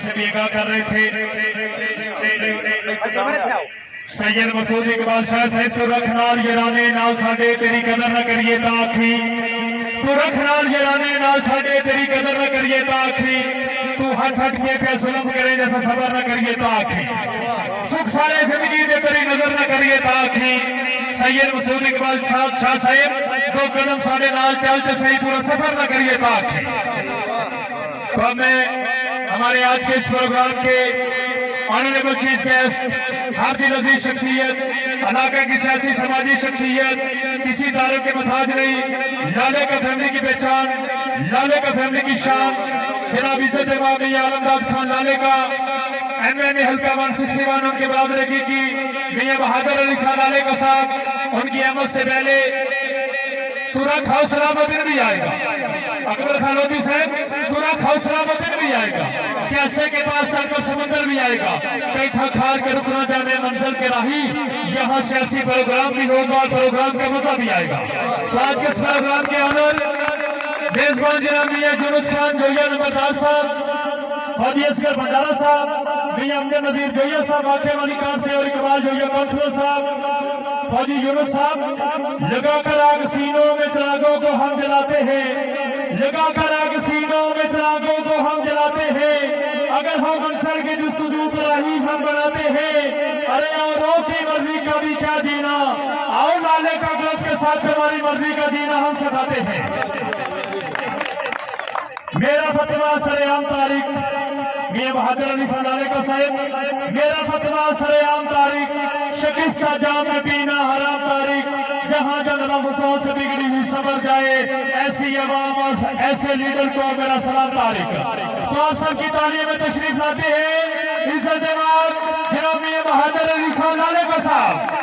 سے بھی آگاہ کر رہے تھے سید مسعود اقبال شاہ صاحب تو رکھ نال یارانے نال ساڈے تیری قدر نہ کریے تا آکھی تو رکھ نال یارانے نال ساڈے تیری قدر نہ کریے تا آکھی تو ہٹ ہٹ کے پھر ظلم کرے جیسا صبر نہ کریے تا آکھی سکھ سارے زندگی دے تیری نظر نہ کریے تا آکھی سید مسعود اقبال شاہ صاحب دو قدم ساڈے نال چلتے صحیح پورا سفر نہ کریے تا آکھی تو اب میں ہمارے آج کے اس پروگرام کے آنریبل چیف گیسٹ بھارتی نظری شخصیت علاقہ کی سیاسی سماجی شخصیت کسی تعارف کے محتاج نہیں لالے کا فیملی کی پہچان لالے کا فیملی کی شان جناب عزت امام میاں علمداد خان لالے کا این حلقہ 161 ان کے برادری کی میاں بہادر علی خان لالے کا صاحب ان کی احمد سے پہلے تورا کھاؤ سلامتن بھی آئے گا اکبر خان لودھی صاحب تورا کھاؤ سلامتن بھی آئے گا کیسے کے پاس تک کا سمندر بھی آئے گا کئی تھکار کے رکنا جانے منزل کے راہی یہاں سیاسی پروگرام بھی ہوگا پروگرام کا مزہ بھی آئے گا تو آج کے اس پروگرام کے آنر میزبان جناب میاں یونس خان جویا نمبردار صاحب فوجی اسکر بھنڈارا صاحب میاں امجد نذیر جویا صاحب واقع وانی کان سے اور اقبال جویا کانفرنس صاحب فوجی یونس صاحب لگا کر آگ سینوں میں چراغوں کو ہم جلاتے ہیں لگا کر آگ سینوں میں چراغوں کو ہم جلاتے ہیں اگر ہم منصر کی جستجو پر راہی ہم بناتے ہیں ارے اوروں کی مرضی کا بھی کیا جینا آؤ لالے کا گلت کے ساتھ ہماری مرضی کا جینا ہم سکھاتے ہیں میرا فتویٰ سر عام تاریخ میاں بہادر علی خان لالے کا صاحب میرا فتویٰ سر عام تاریخ شکستہ جام میں پینا حرام تاریخ جہاں جنرا مصور سے بگڑی ہوئی سمر جائے ایسی عوام اور ایسے لیڈر کو میرا سلام تاریخ تو آپ سب کی تعلیم میں تشریف لاتے ہیں عزت امام جناب میاں بہادر علی خان لالے کا صاحب